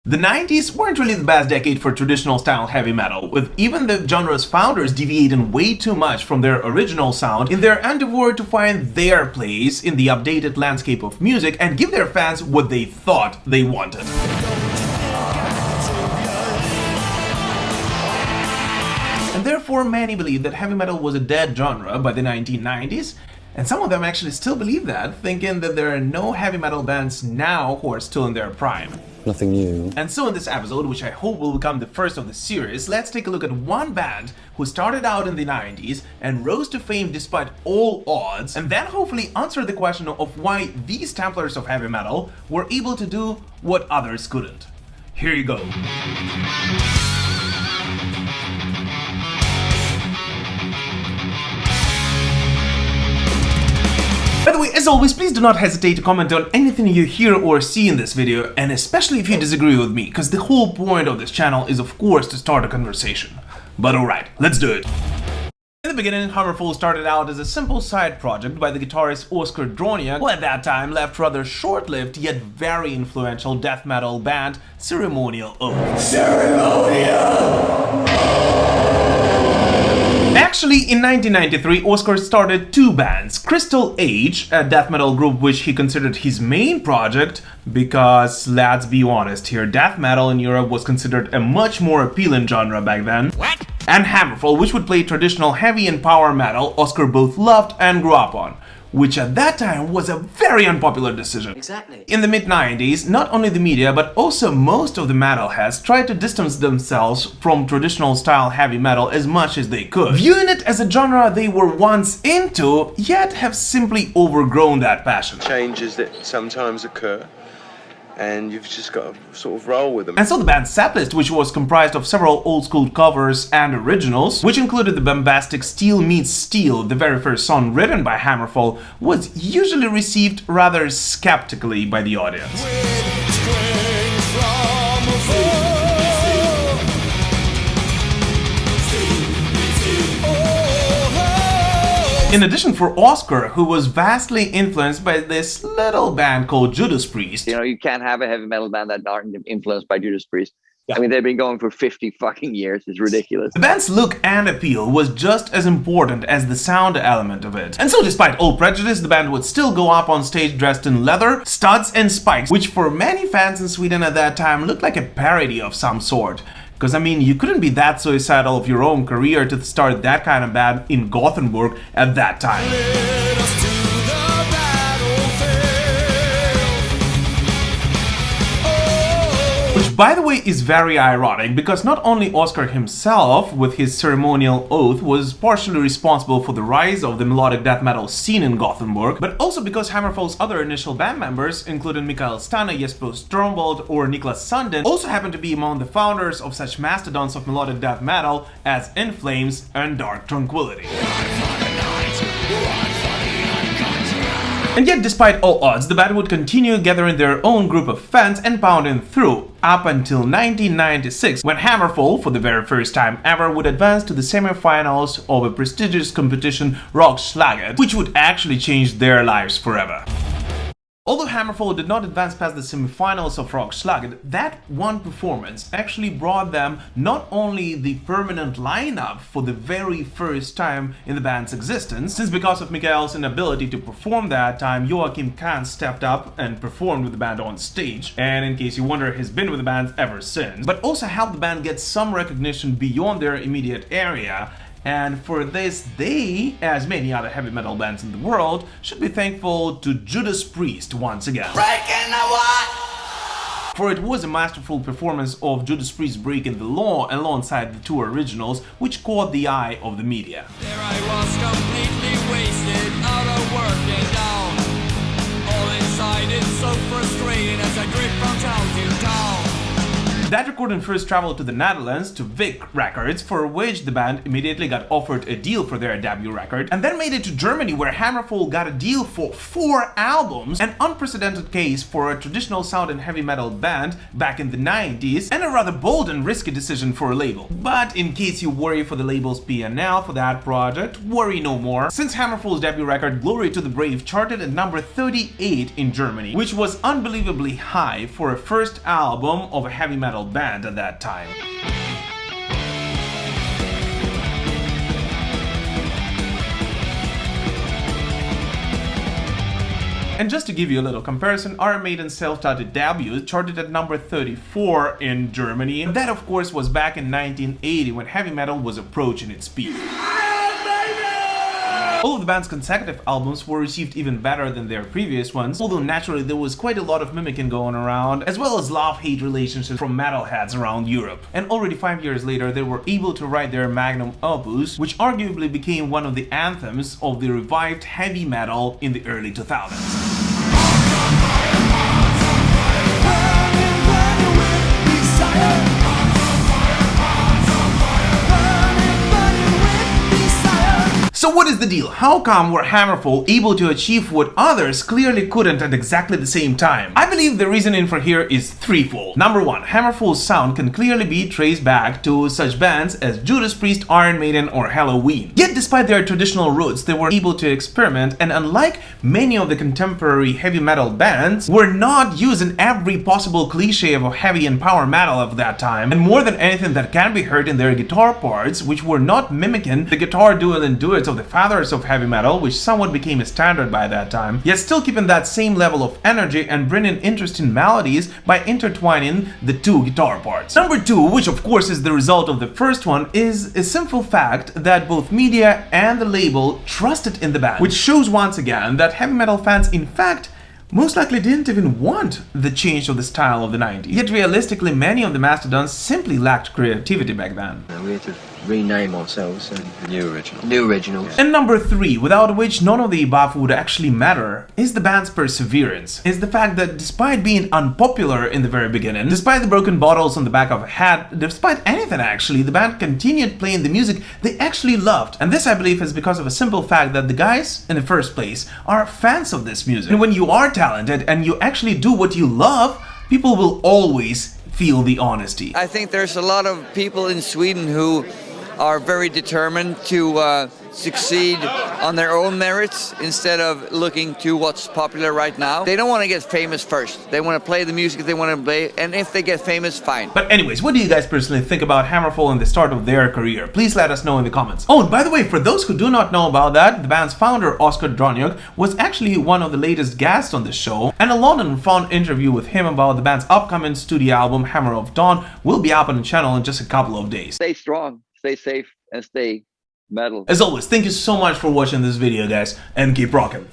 The 90s weren't really the best decade for traditional style heavy metal, with even the genre's founders deviating way too much from their original sound in their endeavor to find their place in the updated landscape of music and give their fans what they thought they wanted. And therefore many believe that heavy metal was a dead genre by the 1990s, and some of them actually still believe that, thinking that there are no heavy metal bands now who are still in their prime. Nothing new. And so in this episode, which I hope will become the first of the series, let's take a look at one band who started out in the 90s and rose to fame despite all odds, and then hopefully answer the question of why these Templars of heavy metal were able to do what others couldn't. Here you go. By the way, as always, please do not hesitate to comment on anything you hear or see in this video, and especially if you disagree with me, because the whole point of this channel is of course to start a conversation. But alright, let's do it. In the beginning, HammerFall started out as a simple side project by the guitarist Oskar Droniak, who at that time left rather short-lived yet very influential death metal band Ceremonial Oath. Actually, in 1993, Oskar started two bands, Crystal Age, a death metal group which he considered his main project, because, let's be honest here, death metal in Europe was considered a much more appealing genre back then. What? And HammerFall, which would play traditional heavy and power metal Oskar both loved and grew up on, which at that time was a very unpopular decision. Exactly. In the mid-90s, not only the media, but also most of the metalheads tried to distance themselves from traditional style heavy metal as much as they could, viewing it as a genre they were once into, yet have simply overgrown that passion. Changes that sometimes occur, and you've just got to sort of roll with them. And so the band's setlist, which was comprised of several old-school covers and originals, which included the bombastic Steel Meets Steel, the very first song written by HammerFall, was usually received rather skeptically by the audience. In addition, for Oskar, who was vastly influenced by this little band called Judas Priest. You know, you can't have a heavy metal band that aren't influenced by Judas Priest. Yeah. I mean, they've been going for 50 fucking years. It's ridiculous. The band's look and appeal was just as important as the sound element of it. And so despite all prejudice, the band would still go up on stage dressed in leather, studs and spikes, which for many fans in Sweden at that time looked like a parody of some sort. Because, I mean, you couldn't be that suicidal of your own career to start that kind of band in Gothenburg at that time. Which, by the way, is very ironic, because not only Oskar himself, with his Ceremonial Oath, was partially responsible for the rise of the melodic death metal scene in Gothenburg, but also because HammerFall's other initial band members, including Mikael Stanne, Jesper Strömbold or Niklas Sundin, also happened to be among the founders of such mastodons of melodic death metal as In Flames and Dark Tranquillity. And yet, despite all odds, the band would continue gathering their own group of fans and pounding through, up until 1996, when HammerFall, for the very first time ever, would advance to the semi-finals of a prestigious competition, Rockslaget, which would actually change their lives forever. Although HammerFall did not advance past the semi-finals of Rockslaget, that one performance actually brought them not only the permanent lineup for the very first time in the band's existence, since because of Mikael's inability to perform that time, Joachim Kahn stepped up and performed with the band on stage, and in case you wonder, he's been with the band ever since, but also helped the band get some recognition beyond their immediate area. And for this, they, as many other heavy metal bands in the world, should be thankful to Judas Priest once again. For it was a masterful performance of Judas Priest breaking the law alongside the two originals, which caught the eye of the media. There I was, completely wasted, out of work and down. All inside, it's so frustrating as I drift from town to town. That recording first traveled to the Netherlands, to Vic Records, for which the band immediately got offered a deal for their debut record, and then made it to Germany, where HammerFall got a deal for 4 albums, an unprecedented case for a traditional sound and heavy metal band back in the 90s, and a rather bold and risky decision for a label. But in case you worry for the label's P&L for that project, worry no more, since HammerFall's debut record Glory to the Brave charted at number 38 in Germany, which was unbelievably high for a first album of a heavy metal band at that time. And just to give you a little comparison, Iron Maiden's self-titled debut charted at number 34 in Germany. And that, of course, was back in 1980, when heavy metal was approaching its peak. All of the band's consecutive albums were received even better than their previous ones, although naturally there was quite a lot of mimicking going around, as well as love-hate relationships from metalheads around Europe. And already 5 years later, they were able to write their magnum opus, which arguably became one of the anthems of the revived heavy metal in the early 2000s. So what is the deal? How come were HammerFall able to achieve what others clearly couldn't at exactly the same time? I believe the reasoning for here is threefold. Number one, HammerFall's sound can clearly be traced back to such bands as Judas Priest, Iron Maiden or Halloween. Yet despite their traditional roots, they were able to experiment, and unlike many of the contemporary heavy metal bands, were not using every possible cliche of heavy and power metal of that time, and more than anything that can be heard in their guitar parts, which were not mimicking the guitar dual and duets of the fathers of heavy metal, which somewhat became a standard by that time, yet still keeping that same level of energy and bringing interesting melodies by intertwining the two guitar parts. Number two, which of course is the result of the first one, is a simple fact that both media and the label trusted in the band, which shows once again that heavy metal fans in fact most likely didn't even want the change of the style of the 90s. Yet realistically, many of the mastodons simply lacked creativity back then. We had to rename ourselves and New originals. And number three, without which none of the above would actually matter, is the band's perseverance. Is the fact that despite being unpopular in the very beginning, despite the broken bottles on the back of a hat, despite anything actually, the band continued playing the music they actually loved. And this, I believe, is because of a simple fact that the guys, in the first place, are fans of this music. And when you are talented and you actually do what you love, people will always feel the honesty. I think there's a lot of people in Sweden who are very determined to succeed on their own merits instead of looking to what's popular right now. They don't want to get famous first. They want to play the music they want to play, and if they get famous, fine. But anyways, what do you guys personally think about HammerFall and the start of their career? Please let us know in the comments. Oh, and by the way, for those who do not know about that, the band's founder, Oscar Droniuk, was actually one of the latest guests on the show, and a long and fun interview with him about the band's upcoming studio album, Hammer of Dawn, will be up on the channel in just a couple of days. Stay strong, stay safe, and stay metal. As always, thank you so much for watching this video, guys, and keep rocking.